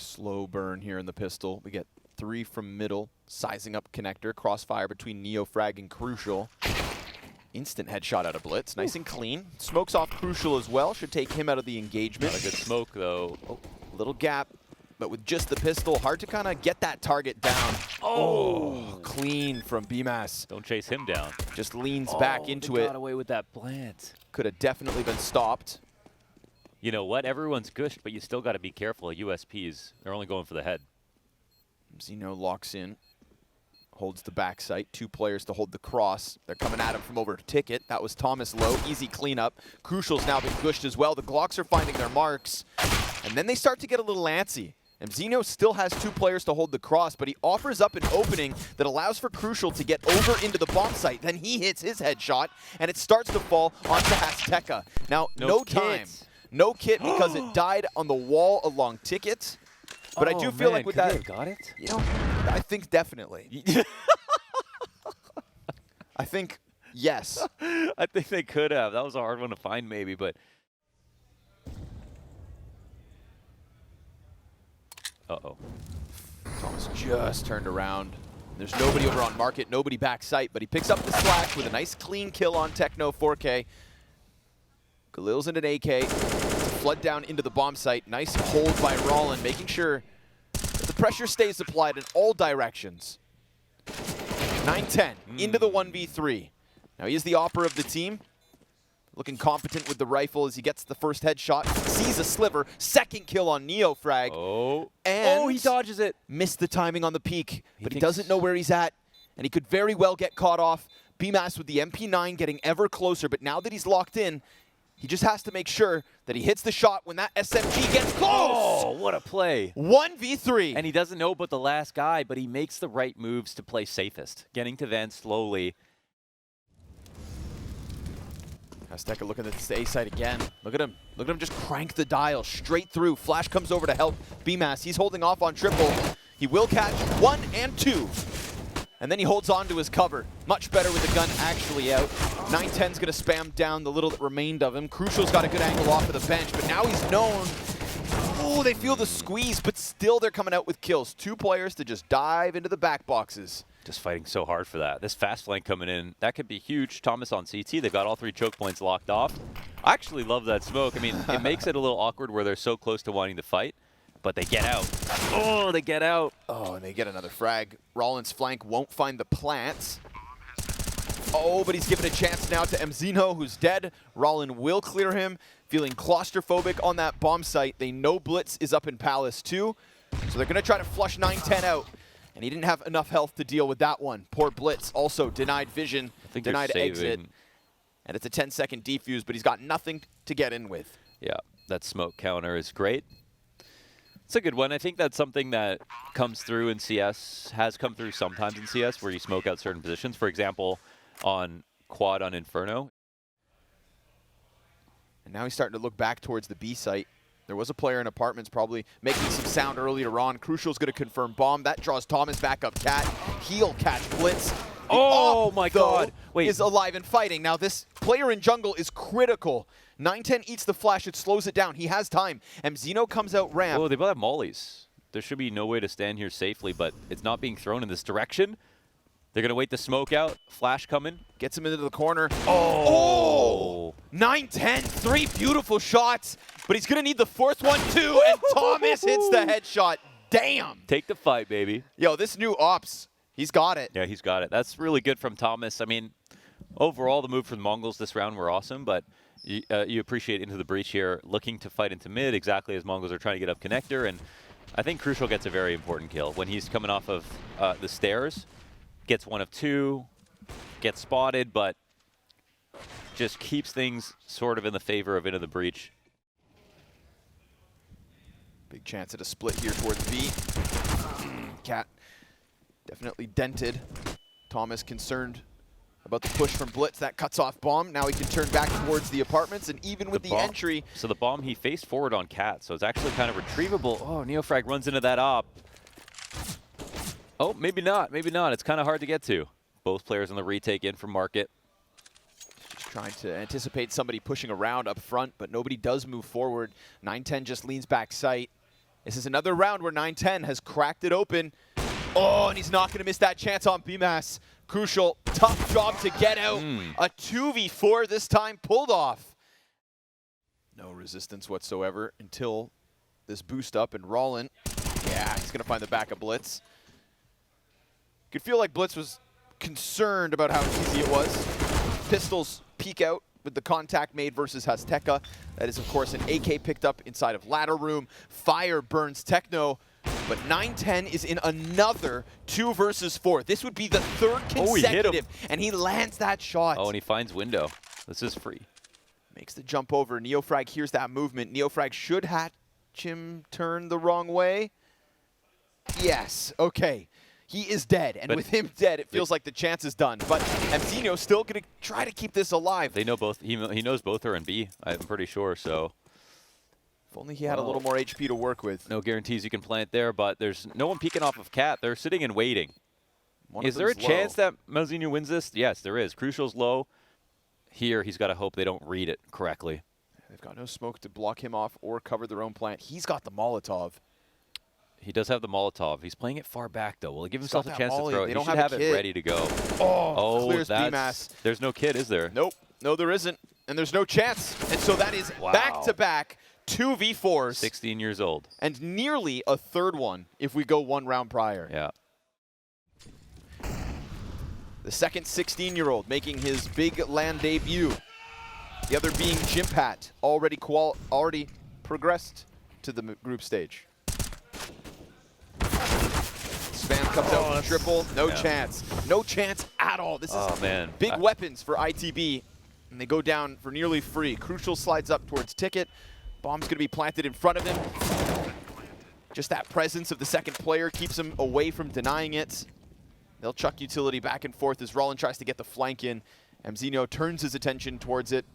slow burn here in the pistol. We get 3 from middle, sizing up connector, crossfire between NeoFrag and Crucial. Instant headshot out of Blitz, nice and clean. Smokes off Crucial as well, should take him out of the engagement. Not a good smoke though. Oh, little gap, but with just the pistol, hard to kind of get that target down. Oh, clean from BMAS. Don't chase him down. Just leans back into it. Got away with that plant. Could have definitely been stopped. You know what? Everyone's gushed, but you still got to be careful. USPs, they're only going for the head. Zeno locks in, holds the back sight. 2 players to hold the cross. They're coming at him from over ticket. That was Thomas low. Easy cleanup. Crucial's now been gushed as well. The Glocks are finding their marks. And then they start to get a little antsy. And Zeno still has 2 players to hold the cross, but he offers up an opening that allows for Crucial to get over into the bomb site. Then he hits his headshot, and it starts to fall onto Azteca. Now, no time. No kit because it died on the wall along tickets. But I do feel like with that, got it. You know, I think definitely. I think yes. I think they could have. That was a hard one to find, maybe, but. Uh-oh. Thomas just turned around. There's nobody over on market, nobody back sight, but he picks up the slash with a nice clean kill on Techno 4K. Khalil's in an AK. Flood down into the bomb site. Nice hold by Rollin, making sure that the pressure stays applied in all directions. 9-10 into the 1v3. Now he is the opera of the team. Looking competent with the rifle as he gets the first headshot. Sees a sliver. Second kill on NeoFrag. And he dodges it. Missed the timing on the peak, but he doesn't know where he's at. And he could very well get caught off. BMAS with the MP9 getting ever closer, but now that he's locked in, he just has to make sure that he hits the shot when that SMG gets close. Oh, what a play. 1v3. And he doesn't know about the last guy, but he makes the right moves to play safest. Getting to Van slowly. Azteca looking at the A side again. Look at him. Look at him just crank the dial straight through. Flash comes over to help BMAS. He's holding off on triple. He will catch 1 and 2. And then he holds on to his cover. Much better with the gun actually out. 910's going to spam down the little that remained of him. Crucial's got a good angle off of the bench, but now he's known. Oh, they feel the squeeze, but still they're coming out with kills. 2 players to just dive into the back boxes. Just fighting so hard for that. This fast flank coming in, that could be huge. Thomas on CT, they've got all 3 choke points locked off. I actually love that smoke. I mean, it makes it a little awkward where they're so close to wanting to fight, but they get out. Oh, they get out. Oh, and they get another frag. Rollin's flank won't find the plants. Oh, but he's given a chance now to Mzino, who's dead. Rollin will clear him, feeling claustrophobic on that bomb site. They know Blitz is up in Palace too, so they're going to try to flush 910 out. And he didn't have enough health to deal with that one. Poor Blitz also denied vision, denied exit. And it's a 10-second defuse, but he's got nothing to get in with. Yeah, that smoke counter is great. It's a good one. I think that's something that comes through in CS, has come through sometimes in CS, where you smoke out certain positions. For example, on quad on Inferno. And now he's starting to look back towards the B site. There was a player in apartments probably making some sound earlier on. Crucial's going to confirm bomb. That draws Thomas back up cat. He'll catch Blitz. Oh my God. Wait. Is alive and fighting. Now this player in jungle is critical. 910 eats the flash. It slows it down. He has time. And Zeno comes out ramp. Oh, they both have mollies. There should be no way to stand here safely, but it's not being thrown in this direction. They're going to wait the smoke out. Flash coming. Gets him into the corner. Oh! 910, 3 beautiful shots. But he's going to need the 4th one too. And Thomas hits the headshot. Damn. Take the fight, baby. Yo, this new ops, he's got it. Yeah, he's got it. That's really good from Thomas. I mean, overall, the move from the Mongolz this round were awesome, but you appreciate Into the Breach here, looking to fight into mid exactly as Mongolz are trying to get up connector. And I think Crucial gets a very important kill. When he's coming off of the stairs, gets 1 of 2, gets spotted, but just keeps things sort of in the favor of Into the Breach. Big chance at a split here towards B. Cat definitely dented. Thomas concerned about the push from Blitz. That cuts off bomb. Now he can turn back towards the apartments, and even with the entry. So the bomb, he faced forward on Cat, so it's actually kind of retrievable. Oh, NeoFrag runs into that op. Oh, maybe not. Maybe not. It's kind of hard to get to. Both players on the retake in from market. Just trying to anticipate somebody pushing around up front, but nobody does move forward. 910 just leans back sight. This is another round where 9-10 has cracked it open. Oh, and he's not going to miss that chance on BMAS. Crucial, tough job to get out. A 2v4 this time pulled off. No resistance whatsoever until this boost up, and Rollin, yeah, he's going to find the backup Blitz. Could feel like Blitz was concerned about how easy it was. Pistols peek out with the contact made versus Azteca. That is, of course, an AK picked up inside of ladder room. Fire burns Techno, but 9-10 is in another 2 versus 4. This would be the third consecutive, and he lands that shot. Oh, and he finds window. This is free. Makes the jump over. Neofrag hears that movement. Neofrag should hatch him turn the wrong way. Yes, okay. He is dead, and with him dead, it feels like the chance is done. But Mzino's still going to try to keep this alive. They know both. He knows both are in B, I'm pretty sure, so. If only he had a little more HP to work with. No guarantees you can plant there, but there's no one peeking off of Cat. They're sitting and waiting. Is there a chance that Mzino wins this? Yes, there is. Crucial's low. Here, he's got to hope they don't read it correctly. They've got no smoke to block him off or cover their own plant. He's got the Molotov. He does have the Molotov. He's playing it far back, though. Will he give himself a chance to throw it? He should have it ready to go. Oh, clears BMAS. There's no kid, is there? Nope. No, there isn't. And there's no chance. And so that is back-to-back 2v4s. 16 years old. And nearly a third one if we go one round prior. Yeah. The second 16-year-old making his big LAN debut. The other being Jimpat, already progressed to the group stage. Spam comes out with triple, no chance. No chance at all. This is big weapons for ITB, and they go down for nearly free. Crucial slides up towards Ticket. Bomb's gonna be planted in front of him. Just that presence of the second player keeps him away from denying it. They'll chuck utility back and forth as Rollin tries to get the flank in. Mzino turns his attention towards it.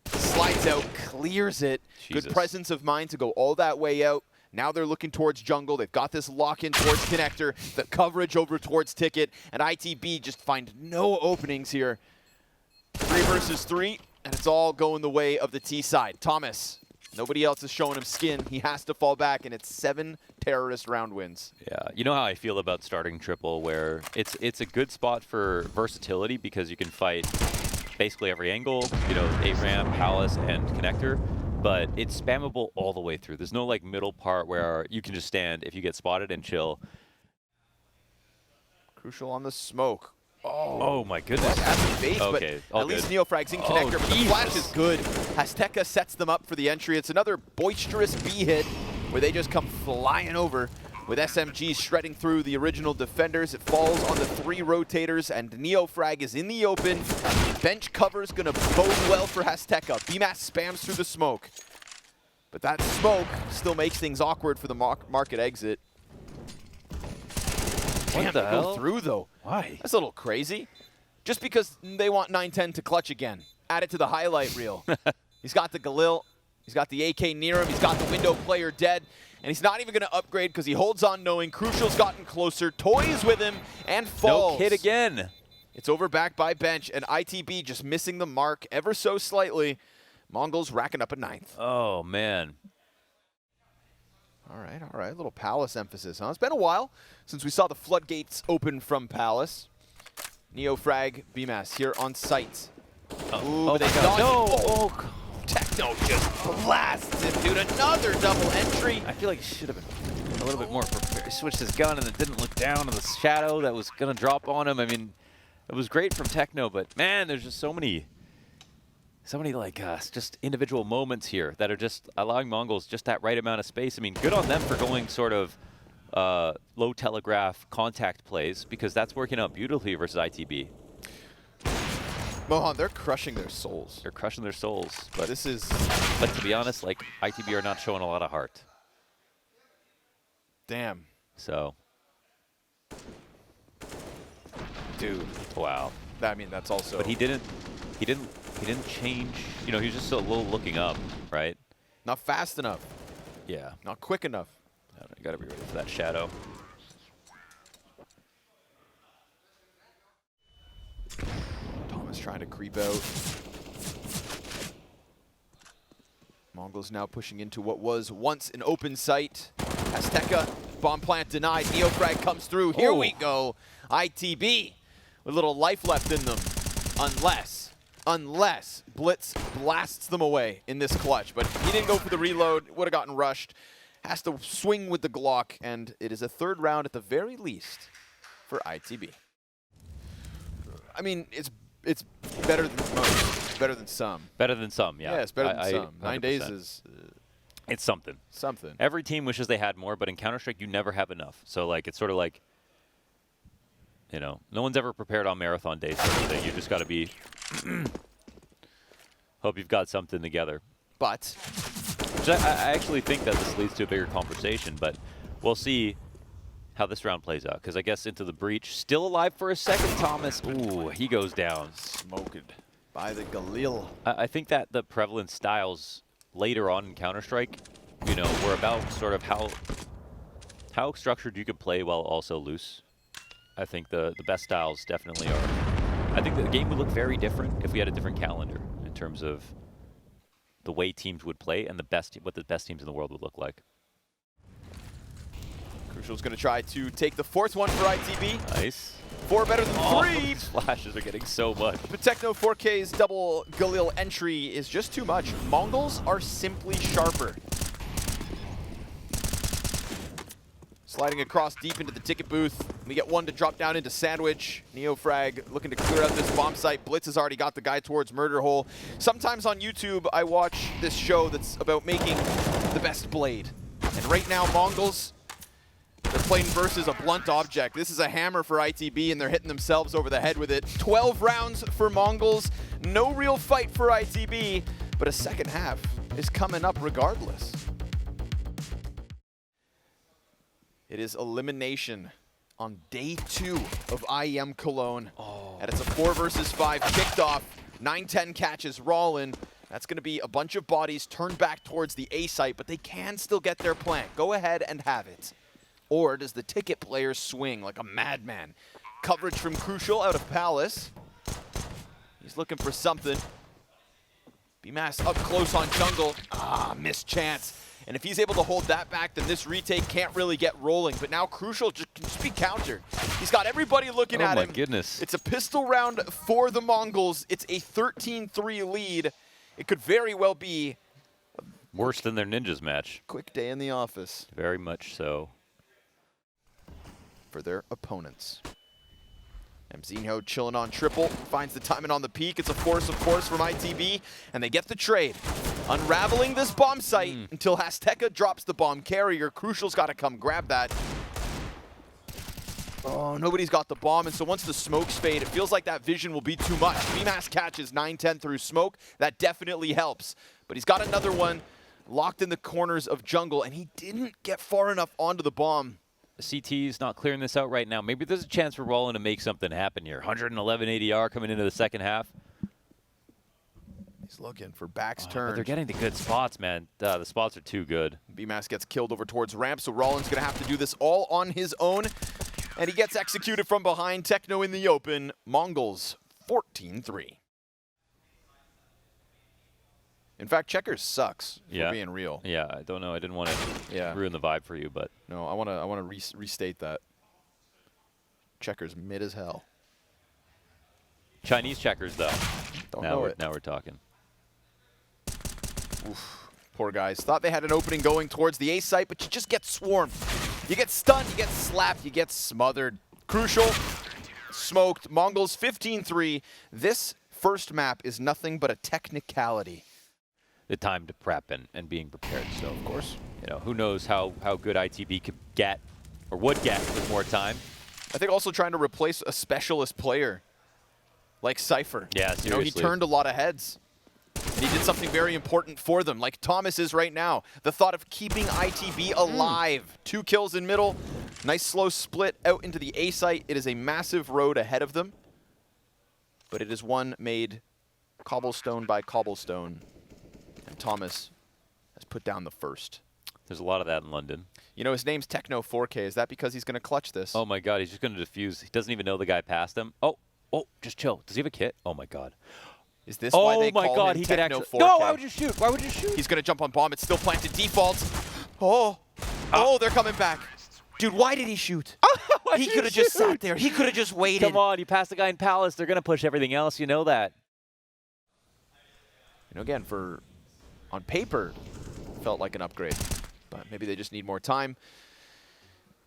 Slides out, clears it. Jesus. Good presence of mind to go all that way out. Now they're looking towards jungle. They've got this lock-in towards connector. The coverage over towards Ticket. And ITB just find no openings here. 3 versus 3, and it's all going the way of the T side. Thomas, nobody else is showing him skin. He has to fall back, and it's 7 terrorist round wins. Yeah, you know how I feel about starting triple, where it's a good spot for versatility because you can fight basically every angle, you know, 8-ramp, palace, and connector, but it's spammable all the way through. There's no like middle part where you can just stand if you get spotted and chill. Crucial on the smoke. Oh my goodness. That's a base, but at least Neofrag's in connector, but the flash is good. Azteca sets them up for the entry. It's another boisterous B hit where they just come flying over with SMGs shredding through the original defenders. It falls on the 3 rotators, and Neofrag is in the open. Bench cover's gonna bode well for Azteca. BMAS spams through the smoke. But that smoke still makes things awkward for the market exit. What the hell? Go through though. Why? That's a little crazy. Just because they want 9-10 to clutch again. Add it to the highlight reel. He's got the Galil. He's got the AK near him. He's got the window player dead. And he's not even going to upgrade because he holds on knowing Crucial's gotten closer, toys with him, and falls. No kid again. It's over back by bench, and ITB just missing the mark ever so slightly. Mongolz racking up a 9th. Oh, man. All right, a little Palace emphasis, huh? It's been a while since we saw the floodgates open from Palace. Neofrag, BMAS here on site. Ooh, but they dodge. No! Techno just blasts him, dude. Another double entry. I feel like he should have been a little bit more prepared. He switched his gun and it didn't look down on the shadow that was going to drop on him. I mean, it was great from Techno, but man, there's just so many like just individual moments here that are just allowing Mongolz just that right amount of space. I mean, good on them for going sort of low telegraph contact plays because that's working out beautifully versus ITB. Mohan, they're crushing their souls. They're crushing their souls. But this is... But to be honest, like, ITB are not showing a lot of heart. Damn. So. Dude. Wow. I mean, that's also... But he didn't change. You know, he was just a little looking up, right? Not fast enough. Yeah. Not quick enough. I gotta be ready for that shadow. Thomas trying to creep out. Mongolz now pushing into what was once an open site. Azteca, bomb plant denied. Neofrag comes through. Here we go. ITB with a little life left in them. Unless Blitz blasts them away in this clutch. But he didn't go for the reload. Would have gotten rushed. Has to swing with the Glock. And it is a third round at the very least for ITB. I mean, it's better than most. Better than some. Better than some, yeah. Yeah, it's better than some. 9 days is... it's something. Something. Every team wishes they had more, but in Counter-Strike, you never have enough. So, like, it's sort of like, you know, no one's ever prepared on marathon days sort of thing. You just got to be... hope you've got something together. But... which I actually think that this leads to a bigger conversation, but we'll see how this round plays out. Because I guess into the breach. Still alive for a second, Thomas. Ooh, he goes down. Smoked by the Galil. I think that the prevalent styles later on in Counter-Strike, you know, were about sort of how structured you could play while also loose. I think the best styles definitely are. I think the game would look very different if we had a different calendar in terms of the way teams would play and what the best teams in the world would look like. Crucial's going to try to take the fourth one for ITB. Nice. 4 better than 3. These flashes are getting so much. But Techno 4K's double Galil entry is just too much. Mongolz are simply sharper. Sliding across deep into the ticket booth. We get one to drop down into Sandwich. Neofrag looking to clear out this bomb site. Blitz has already got the guy towards Murder Hole. Sometimes on YouTube, I watch this show that's about making the best blade. And right now, Mongolz, they're playing versus a blunt object. This is a hammer for ITB, and they're hitting themselves over the head with it. 12 rounds for Mongolz. No real fight for ITB, but a second half is coming up regardless. It is elimination on day 2 of IEM Cologne. And it's a 4 versus 5 kicked off. 9-10 catches Rollin. That's going to be a bunch of bodies turned back towards the A site, but they can still get their plant. Go ahead and have it. Or does the ticket player swing like a madman? Coverage from Crucial out of Palace. He's looking for something. BMass up close on jungle. Missed chance. And if he's able to hold that back, then this retake can't really get rolling. But now Crucial can just be countered. He's got everybody looking at him. Oh my goodness. It's a pistol round for the Mongols. It's a 13-3 lead. It could very well be worse than their Ninjas match. Quick day in the office. Very much so. For their opponents. Mzinho chilling on triple, finds the timing on the peak. It's a force, of course, from ITB, and they get the trade. Unraveling this bomb site until Azteca drops the bomb carrier. Crucial's got to come grab that. Oh, nobody's got the bomb, and so once the smokes fade, it feels like that vision will be too much. BMass catches 9-10 through smoke. That definitely helps. But he's got another one locked in the corners of jungle, and he didn't get far enough onto the bomb. CT's not clearing this out right now. Maybe there's a chance for Rollin to make something happen here. 111 ADR coming into the second half. He's looking for backs turned. But they're getting the good spots, man. The spots are too good. BMass gets killed over towards ramp, so Rollin's going to have to do this all on his own. And he gets executed from behind. Techno in the open. Mongolz 14-3. In fact, Checkers sucks, if we're being real. Yeah, I don't know. I didn't want to ruin the vibe for you, but no, I want to restate that. Checkers mid as hell. Chinese Checkers though. Now we're talking. Oof, poor guys. Thought they had an opening going towards the A site, but you just get swarmed. You get stunned, you get slapped, you get smothered. Crucial, smoked. Mongolz 15-3. This first map is nothing but a technicality. The time to prep and being prepared. So of course, you know, who knows how good ITB could get or would get with more time. I think also trying to replace a specialist player like Cypher. Yeah, seriously. You know, he turned a lot of heads. And he did something very important for them, like Thomas is right now. The thought of keeping ITB alive. 2 kills in middle. Nice slow split out into the A site. It is a massive road ahead of them. But it is one made cobblestone by cobblestone. And Thomas has put down the first. There's a lot of that in London. You know, his name's Techno 4K. Is that because he's going to clutch this? Oh my God, he's just going to defuse. He doesn't even know the guy passed him. Oh, just chill. Does he have a kit? Oh my God. Is this why they Oh my call God, him he could Techno actually. 4K? No, why would you shoot? Why would you shoot? He's going to jump on bomb. It's still planted. Defaults. Oh, they're coming back. Dude, why did he shoot? He could have just sat there. He could have just waited. Come on, you passed the guy in Palace. They're going to push everything else. You know that. You know, again, on paper, felt like an upgrade. But maybe they just need more time.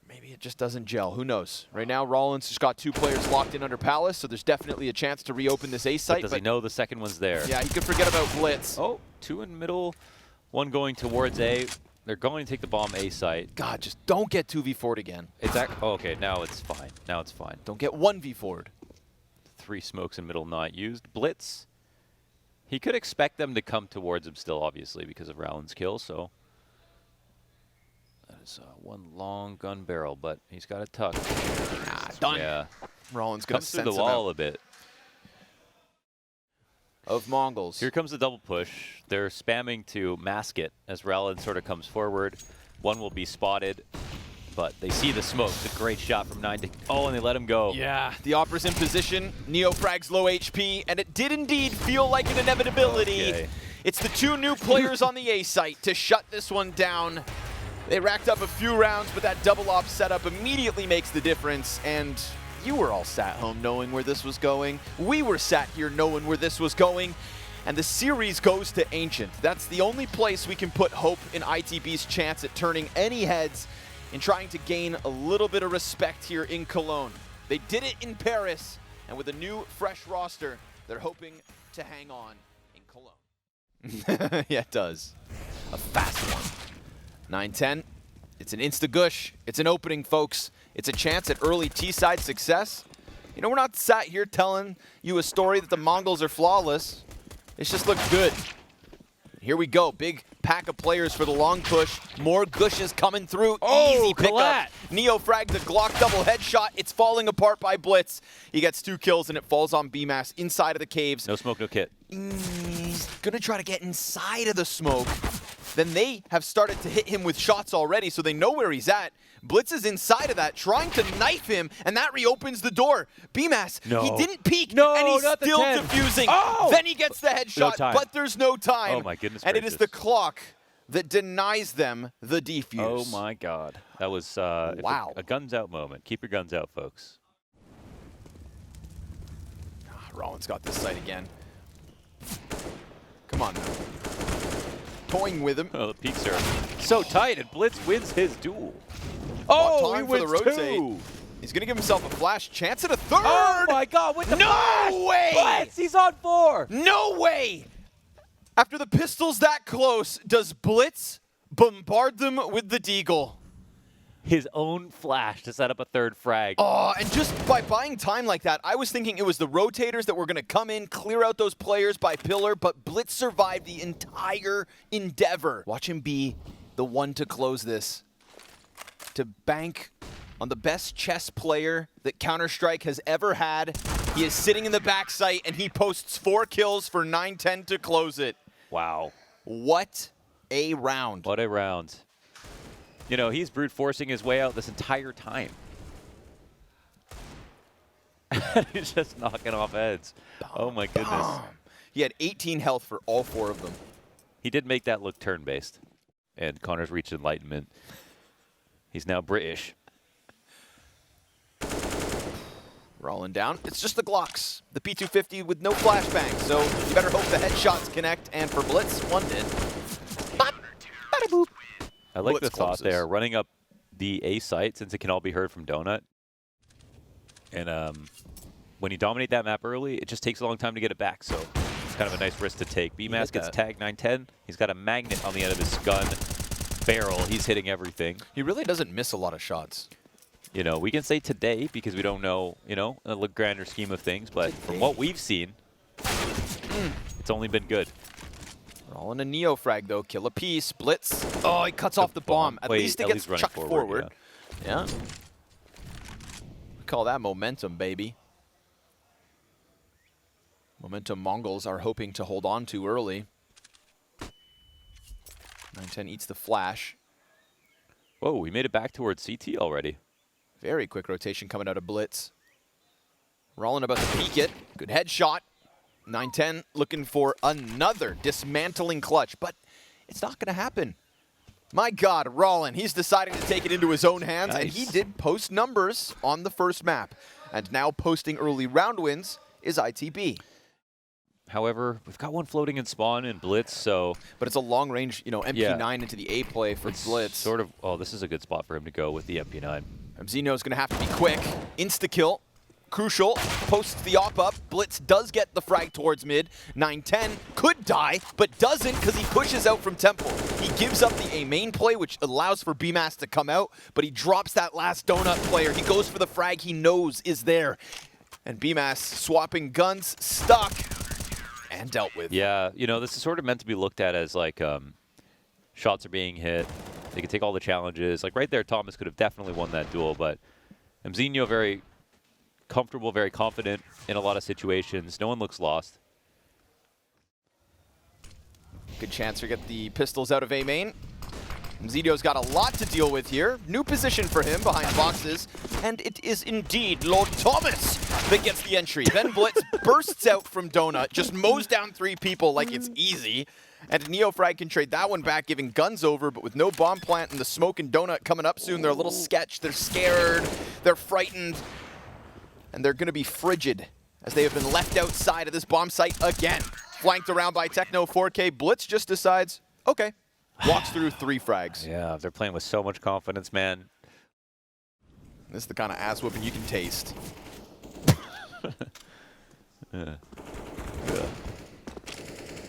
Maybe it just doesn't gel. Who knows? Right now, Rollins just got 2 players locked in under Palace, so there's definitely a chance to reopen this A site. But does he know the second one's there? Yeah, he could forget about Blitz. Oh, 2 in middle, 1 going towards A. They're going to take the bomb A site. God, just don't get 2v4'd again. Oh, okay, now it's fine. Now it's fine. Don't get 1v4'd. 3 smokes in middle not used. Blitz. He could expect them to come towards him still, obviously, because of Rowland's kill, so. That is 1 long gun barrel, but he's got a tuck. Done. Yeah. Rollins going to Comes through sense the wall a bit. Of Mongolz. Here comes the double push. They're spamming to mask it as Rowland sort of comes forward. 1 will be spotted, but they see the smoke. It's a great shot from 9 to... Oh, and they let him go. Yeah, the Opera's in position. Neofrag's low HP, and it did indeed feel like an inevitability. Okay. It's the 2 new players on the A site to shut this one down. They racked up a few rounds, but that double op setup immediately makes the difference, and you were all sat home knowing where this was going. We were sat here knowing where this was going, and the series goes to Ancient. That's the only place we can put hope in ITB's chance at turning any heads and trying to gain a little bit of respect here in Cologne. They did it in Paris, and with a new, fresh roster, they're hoping to hang on in Cologne. Yeah, it does. A fast one. 9-10. It's an insta-gush. It's an opening, folks. It's a chance at early T-side success. You know, we're not sat here telling you a story that the Mongols are flawless. It just looks good. Here we go. Big pack of players for the long push. More gushes coming through. Easy pickup. Neofrag, the Glock double headshot. It's falling apart by Blitz. He gets 2 kills, and it falls on BMAS inside of the caves. No smoke, no kit. He's going to try to get inside of the smoke. Then they have started to hit him with shots already, so they know where he's at. Blitz is inside of that, trying to knife him, and that reopens the door. BMAS, he didn't peek, and he's still defusing. Then he gets the headshot, but there's no time. Oh my goodness And it is the clock that denies them the defuse. Oh my God. That was wow. A guns out moment. Keep your guns out, folks. Rollins got this site again. Come on now. Toying with him. Oh, the peaks are so tight, and Blitz wins his duel. Oh, he wins 2. He's going to give himself a flash chance at a 3rd. Oh my God, with the flash! No way! Blitz, he's on 4. No way! After the pistol's that close, does Blitz bombard them with the deagle? His own flash to set up a 3rd frag. Oh, and just by buying time like that, I was thinking it was the rotators that were going to come in, clear out those players by pillar, but Blitz survived the entire endeavor. Watch him be the one to close this. To bank on the best chess player that Counter-Strike has ever had. He is sitting in the backside, and he posts 4 kills for 9-10 to close it. Wow. What a round. What a round. You know, he's brute forcing his way out this entire time. He's just knocking off heads. Oh my goodness. He had 18 health for all 4 of them. He did make that look turn-based. And Connor's reached enlightenment. He's now British. Rolling down. It's just the Glocks. The P250 with no flashbang, so you better hope the headshots connect. And for Blitz, 1 did. Bada-boop. I like Blitz the thought closes. there, running up the A site since it can all be heard from Donut. And when you dominate that map early, it just takes a long time to get it back. So it's kind of a nice risk to take. BMAS gets tagged 9-10. He's got a magnet on the end of his gun barrel. He's hitting everything. He really doesn't miss a lot of shots. You know, we can say today because we don't know, you know, a grander scheme of things. But from what we've seen, it's only been good. All in a Neofrag, though. Kill a piece. Blitz. Oh, he cuts off the bomb. At least it gets chucked forward. Yeah. We call that momentum, baby. Momentum Mongols are hoping to hold on to early. 9-10 eats the flash. Whoa, we made it back towards CT already. Very quick rotation coming out of Blitz. Rollin about to peek it. Good headshot. 9-10 looking for another dismantling clutch, but it's not going to happen. My God, Rollin, he's deciding to take it into his own hands, and he did post numbers on the first map. And now posting early round wins is ITB. However, we've got one floating in spawn and Blitz, so... But it's a long-range, you know, MP9 into the A play for Blitz. Sort of, oh, this is a good spot for him to go with the MP9. Zeno's going to have to be quick. Insta-kill. Crucial. Posts the op up. Blitz does get the frag towards mid. 9-10 could die, but doesn't because he pushes out from Temple. He gives up the A main play, which allows for BMAS to come out, but he drops that last donut player. He goes for the frag he knows is there. And BMAS swapping guns, stuck, and dealt with. Yeah, you know, this is sort of meant to be looked at as like shots are being hit. They can take all the challenges. Like right there, Thomas could have definitely won that duel, but Zeno very comfortable, very confident in a lot of situations. No one looks lost. Good chance to get the pistols out of A main. Zeno's got a lot to deal with here. New position for him behind boxes. And it is indeed Lord Thomas that gets the entry. Then Blitz bursts out from Donut, just mows down 3 people like it's easy. And Neofrag can trade that one back, giving guns over, but with no bomb plant and the smoke and Donut coming up soon, they're a little sketched, they're scared, they're frightened. And they're going to be frigid as they have been left outside of this bomb site again. Flanked around by Techno 4K, Blitz just decides, okay, walks through 3 frags. Yeah, they're playing with so much confidence, man. This is the kind of ass whooping you can taste. Yeah.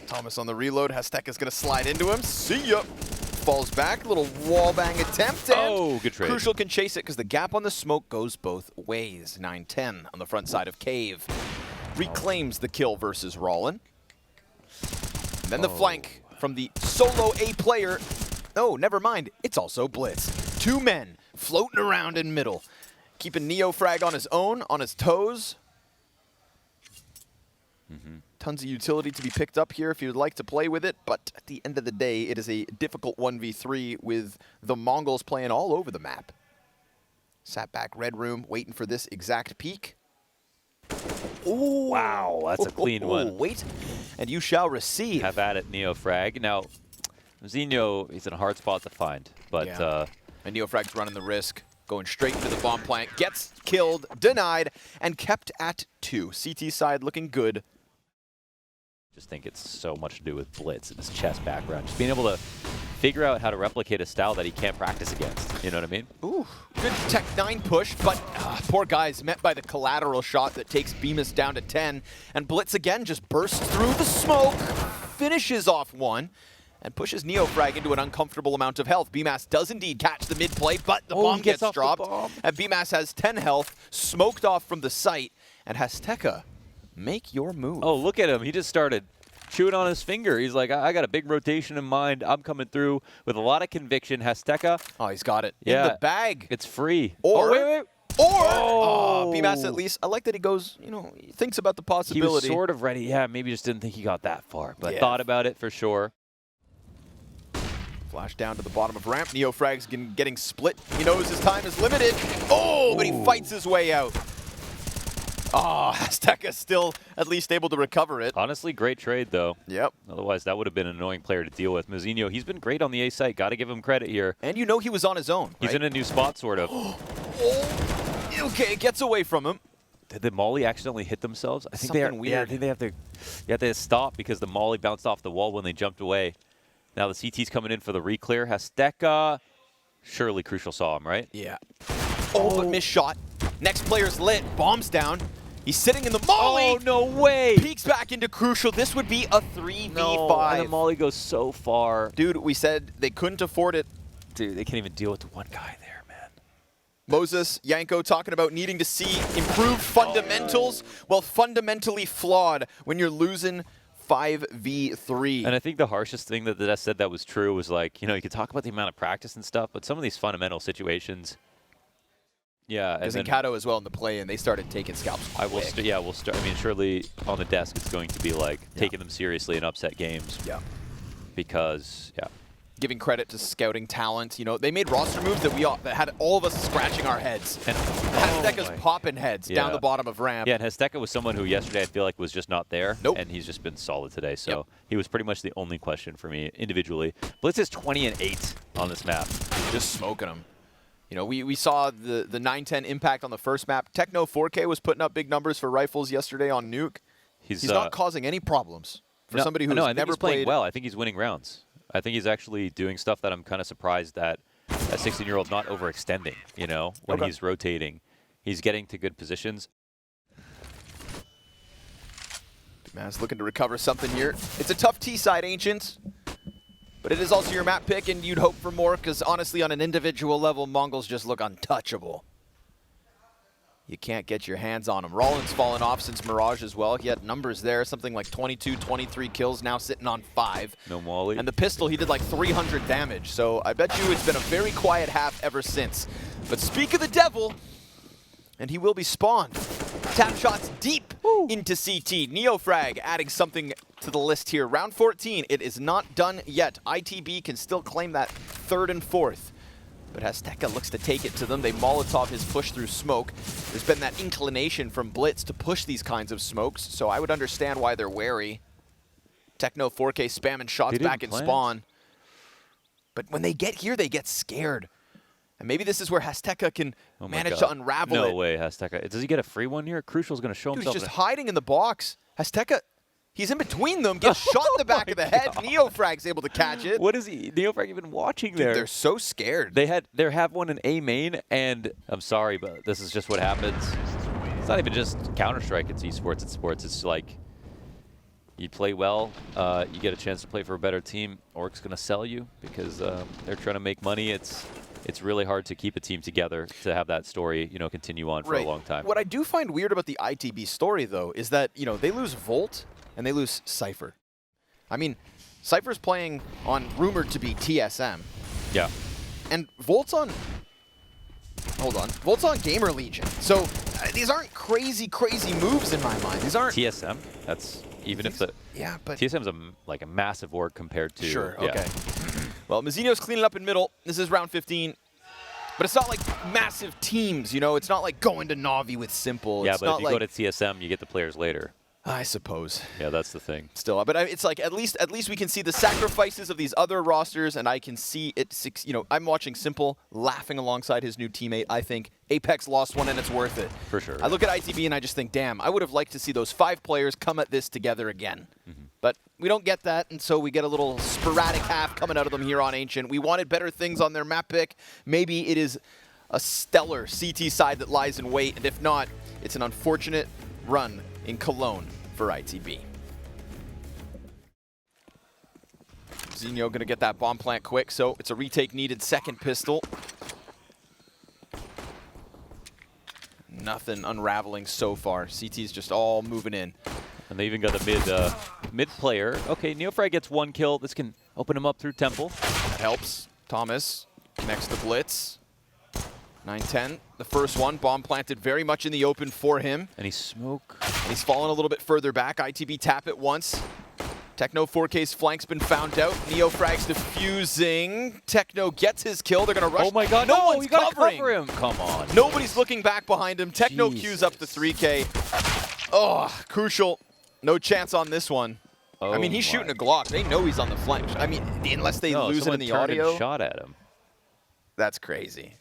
Thomas on the reload. Hasteka's going to slide into him. See ya. Falls back. Little wall bang attempt. And good trade. Crucial can chase it because the gap on the smoke goes both ways. 9-10 on the front side of Cave. Reclaims the kill versus Rollin. Then the flank from the solo A player. Oh, never mind. It's also Blitz. 2 men floating around in middle. Keeping Neofrag on his own, on his toes. Tons of utility to be picked up here if you would like to play with it, but at the end of the day, it is a difficult 1v3 with the Mongolz playing all over the map. Sat back Red Room, waiting for this exact peak. Ooh. Wow, that's a clean one. Wait, and you shall receive. Have at it, Neofrag. Now, Zeno, he's in a hard spot to find, but... Yeah. And Neofrag's running the risk, going straight into the bomb plant, gets killed, denied, and kept at 2. CT side looking good. Just think it's so much to do with Blitz and his chess background. Just being able to figure out how to replicate a style that he can't practice against. You know what I mean? Ooh, good Tech 9 push, but poor guy's met by the collateral shot that takes Bemis down to 10. And Blitz again just bursts through the smoke, finishes off one, and pushes Neofrag into an uncomfortable amount of health. BMAS does indeed catch the mid play, but the bomb gets dropped. And BMAS has 10 health, smoked off from the site, and Hasteka, make your move. Oh, look at him. He just started chewing on his finger. He's like, I got a big rotation in mind. I'm coming through with a lot of conviction. Hasteka. Oh, he's got it in the bag. It's free. Or, wait. Or, BMAS at least, I like that he goes, you know, he thinks about the possibility. He was sort of ready. Yeah, maybe just didn't think he got that far, but thought about it for sure. Flash down to the bottom of ramp. Neofrag's getting split. He knows his time is limited. Oh, but he fights his way out. Oh, Hasteka's still at least able to recover it. Honestly, great trade, though. Yep. Otherwise, that would have been an annoying player to deal with. Mazinho, he's been great on the A site. Got to give him credit here. And you know he was on his own, He's in a new spot, sort of. Okay, gets away from him. Did the molly accidentally hit themselves? I think Something weird. Yeah, I think they have to stop because the molly bounced off the wall when they jumped away. Now the CT's coming in for the re-clear. Hasteka, surely Crucial saw him, right? Yeah. Oh, but missed shot. Next player's lit. Bombs down. He's sitting in the molly. Oh, no way. Peeks back into Crucial. This would be a 3v5. No, and the molly goes so far. Dude, we said they couldn't afford it. Dude, they can't even deal with the one guy there, man. Moses, Yanko talking about needing to see improved fundamentals. Well, fundamentally flawed when you're losing 5v3. And I think the harshest thing that I said that was true was like, you know, you could talk about the amount of practice and stuff, but some of these fundamental situations, yeah. Because in Kato as well in the play-in, they started taking scalps quick. We'll start. I mean, surely on the desk it's going to be like taking them seriously in upset games. Yeah. Because, giving credit to scouting talent. You know, they made roster moves that that had all of us scratching our heads. And Hasteka's popping heads down the bottom of ramp. Yeah, and Hasteka was someone who yesterday I feel like was just not there. Nope. And he's just been solid today. So he was pretty much the only question for me individually. Blitz is 20-8 on this map. Just smoking them. You know, we saw the 9-10 impact on the first map. Techno 4K was putting up big numbers for rifles yesterday on Nuke. He's not causing any problems for somebody who's never played. Well, I think he's winning rounds. I think he's actually doing stuff that I'm kind of surprised that a 16-year-old not overextending, you know, when he's rotating. He's getting to good positions. Man's looking to recover something here. It's a tough T-side, Ancient. But it is also your map pick, and you'd hope for more, because honestly, on an individual level, Mongolz just look untouchable. You can't get your hands on him. Rollins fallen off since Mirage as well. He had numbers there, something like 22, 23 kills, now sitting on 5. No molly. And the pistol, he did like 300 damage. So I bet you it's been a very quiet half ever since. But speak of the devil, and he will be spawned. Tap shots deep into CT. Neofrag adding something to the list here. Round 14, it is not done yet. ITB can still claim that 3rd and 4th. But Hasteka looks to take it to them. They Molotov his push through smoke. There's been that inclination from Blitz to push these kinds of smokes, so I would understand why they're wary. Techno 4K spamming shots back in spawn. But when they get here, they get scared. And maybe this is where Hasteka can manage to unravel it. No way, Hasteka. Does he get a free one here? Crucial's going to show himself. He's just hiding in the box. Hasteka, he's in between them, gets shot in the back of the head. Neofrag's able to catch it. What is Neofrag even watching there? They're so scared. They have one in A main, and I'm sorry, but this is just what happens. It's not even just Counter-Strike, it's esports, it's sports. It's like, you play well, you get a chance to play for a better team. Orc's going to sell you because they're trying to make money. It's really hard to keep a team together to have that story, you know, continue on for a long time. What I do find weird about the ITB story, though, is that, you know, they lose Volt and they lose Cypher. I mean, Cypher's playing on rumored to be TSM. Yeah. And Volt's on... Hold on. Volt's on Gamer Legion. So these aren't crazy, crazy moves in my mind. These aren't... TSM? That's... Even if the... Yeah, but... TSM's like a massive org compared to... Sure, okay. Well, Mazzino's cleaning up in middle. This is round 15. But it's not like massive teams, you know? It's not like going to Na'Vi with Simple. Yeah, it's but not if you like... go to TSM, you get the players later. I suppose. Yeah, that's the thing. Still, but it's like at least we can see the sacrifices of these other rosters, and I can see it. You know, I'm watching Simple laughing alongside his new teammate. I think Apex lost one, and it's worth it. For sure. I look at ITB and I just think, damn, I would have liked to see those 5 players come at this together again. But we don't get that, and so we get a little sporadic half coming out of them here on Ancient. We wanted better things on their map pick. Maybe it is a stellar CT side that lies in wait, and if not, it's an unfortunate run in Cologne for ITB. Zinho gonna get that bomb plant quick, so it's a retake needed. Second pistol. Nothing unraveling so far. CT's just all moving in. And they even got the mid player. Okay, Neofrag gets 1 kill. This can open him up through Temple. That helps. Thomas connects the blitz. 9-10, the first one. Bomb planted very much in the open for him. And he's smoke. And he's fallen a little bit further back. ITB tap it once. Techno 4K's flank's been found out. Neofrag's defusing. Techno gets his kill. They're going to rush. Oh my god, no no, one's you gotta covering. cover him. Come on. Nobody's looking back behind him. Techno queues up the 3K. Oh, Crucial. No chance on this one. Oh, I mean, he's shooting a Glock. They know he's on the flank. I mean, unless they lose it in the audio. And shot at him. That's crazy.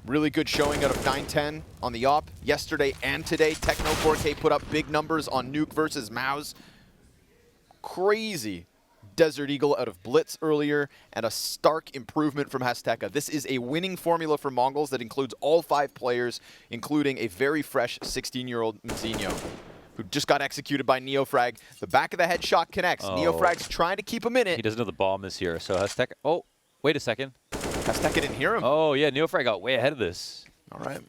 Really good showing out of 9-10 on the op. Yesterday and today, Techno 4K put up big numbers on Nuke versus Mouse. Crazy Desert Eagle out of Blitz earlier, and a stark improvement from Hasteka. This is a winning formula for Mongolz that includes all 5 players, including a very fresh 16-year-old Mazzino, who just got executed by Neofrag. The back of the headshot connects. Neofrag's trying to keep him in it. He doesn't know the bomb is here, so Hasteka... Oh, wait a second. Hasteka didn't hear him. Oh, yeah, Neofrag got way ahead of this. All right.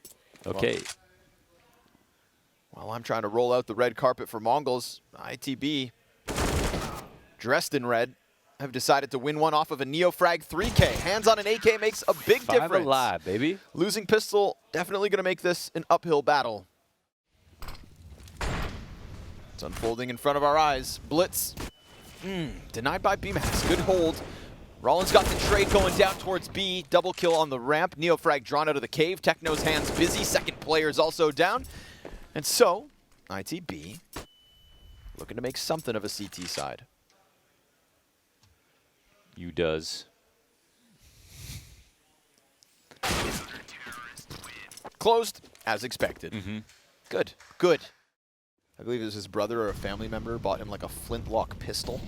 Okay. Well, I'm trying to roll out the red carpet for Mongolz. ITB, dressed in red, have decided to win one off of a Neofrag 3K. Hands on an AK makes a big difference. 5 alive, baby. Losing pistol, definitely going to make this an uphill battle. It's unfolding in front of our eyes. Blitz Denied by BMax. Good hold. Rollins got the trade going down towards B. Double kill on the ramp. Neofrag drawn out of the cave. Techno's hands busy. Second player is also down. And so, ITB looking to make something of a CT side. You does. Closed, as expected. Good, good. I believe it was his brother or a family member bought him like a flintlock pistol.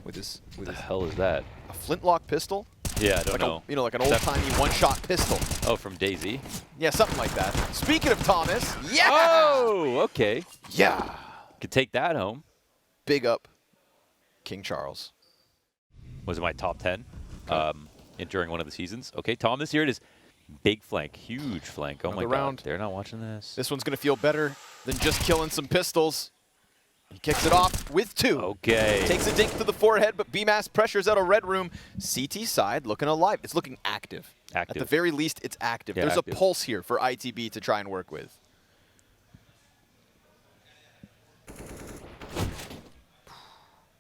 With his hell is that? A flintlock pistol? Yeah, I don't like know. You know, like an old-timey one-shot pistol. Oh, from DayZ? Yeah, something like that. Speaking of Thomas, yeah! Oh, okay. Yeah! Could take that home. Big up King Charles. Was it my top 10 during one of the seasons? Okay, Thomas, here it is. Big flank, huge flank. Oh my God, they're not watching this. This one's going to feel better than just killing some pistols. He kicks it off with 2. Okay. Takes a dink to the forehead, but BMass pressures out a red room. CT side looking alive. It's looking active. At the very least, it's active. Yeah, There's active. a pulse here for ITB to try and work with.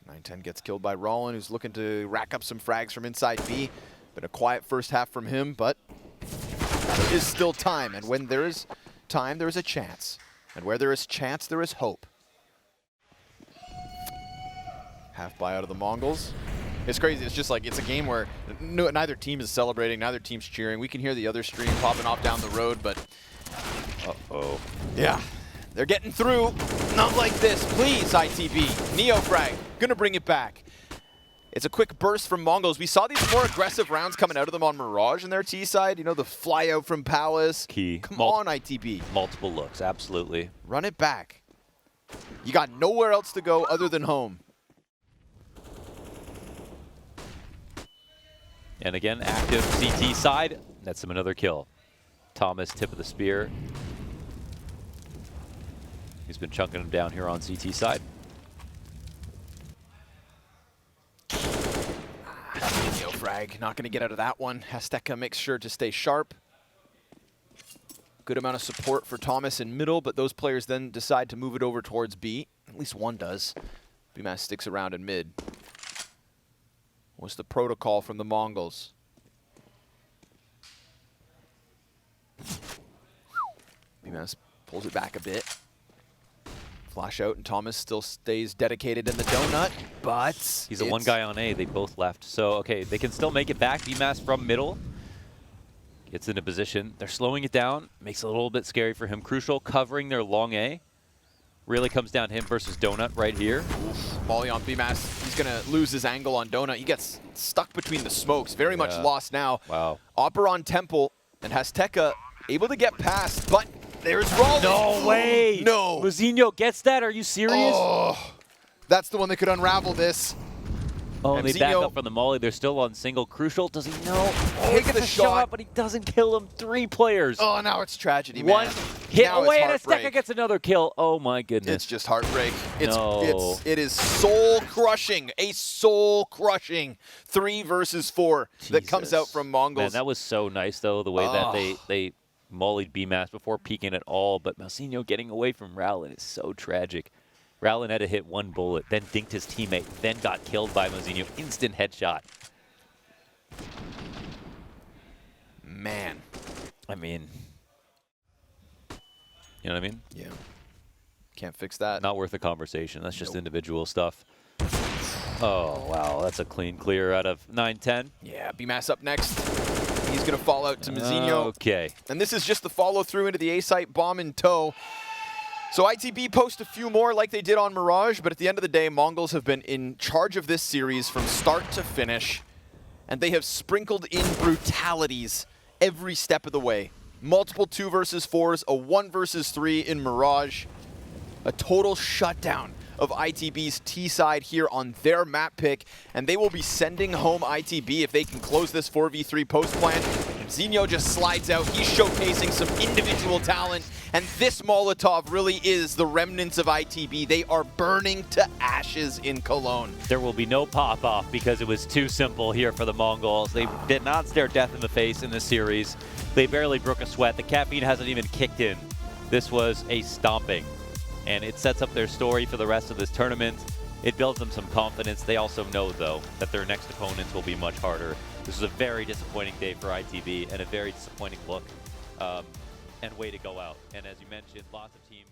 .910 gets killed by Rollin, who's looking to rack up some frags from inside B. Been a quiet first half from him, but there is still time. And when there is time, there is a chance. And where there is chance, there is hope. Half buy out of the Mongolz. It's crazy. It's just like, it's a game where neither team is celebrating, neither team's cheering. We can hear the other stream popping off down the road, but Uh-oh. yeah, they're getting through. Not like this. Please, ITB. Neofrag, gonna bring it back. It's a quick burst from Mongolz. We saw these more aggressive rounds coming out of them on Mirage in their T side. You know, the fly out from Palace. Key. Come on, ITB. Multiple looks, absolutely. Run it back. You got nowhere else to go other than home. And again, active CT side. That's him another kill. Thomas, tip of the spear. He's been chunking him down here on CT side. Frag, not going to get out of that one. Azteca makes sure to stay sharp. Good amount of support for Thomas in middle, but those players then decide to move it over towards B. At least one does. BMass sticks around in mid. What's the protocol from the Mongolz? BMass pulls it back a bit. Flash out, and Thomas still stays dedicated in the donut, but he's the one guy on A. They both left. So, okay, they can still make it back. BMass from middle. Gets into position. They're slowing it down. Makes it a little bit scary for him. Crucial covering their long A. Really comes down to him versus Donut right here. Oof. Molly on BMass. He's going to lose his angle on Donut. He gets stuck between the smokes. Very much lost now. Wow. Opera on Temple, and Azteca able to get past, but there's Rollins. No way. No. Luzinho gets that. Are you serious? Oh, that's the one that could unravel this. Oh, and they back Zinho up from the molly. They're still on single. Crucial. Does he know? Oh, He gets a shot, but he doesn't kill him. 3 players. Oh, now it's tragedy, man. One hit now away, it's and Azteca heartbreak. gets another kill. Oh my goodness. It's just heartbreak. No. It is soul crushing. A soul crushing 3 versus 4 that comes out from Mongolz. Man, that was so nice though, the way that they mollied BMass before peeking at all. But Malsinho getting away from Rowlin is so tragic. Rowlin had to hit 1 bullet, then dinked his teammate, then got killed by Malsinho. Instant headshot. Man. I mean, you know what I mean? Yeah. Can't fix that. Not worth a conversation. That's just individual stuff. Oh, wow. That's a clean clear out of 9-10. Yeah, BMass up next. He's going to fall out to Mazzinho. Okay. And this is just the follow-through into the A-site bomb in tow. So ITB post a few more like they did on Mirage, but at the end of the day, Mongolz have been in charge of this series from start to finish, and they have sprinkled in brutalities every step of the way. Multiple 2 versus 4s, a 1 versus 3 in Mirage, a total shutdown of ITB's T side here on their map pick, and they will be sending home ITB if they can close this 4v3 post plan. Zinho just slides out. He's showcasing some individual talent, and this Molotov really is the remnants of ITB. They are burning to ashes in Cologne. There will be no pop-off because it was too simple here for the Mongolz. They did not stare death in the face in this series. They barely broke a sweat. The caffeine hasn't even kicked in. This was a stomping, and it sets up their story for the rest of this tournament. it builds them some confidence. They also know, though, that their next opponents will be much harder. This is a very disappointing day for ITV and a very disappointing look and way to go out. And as you mentioned, lots of teams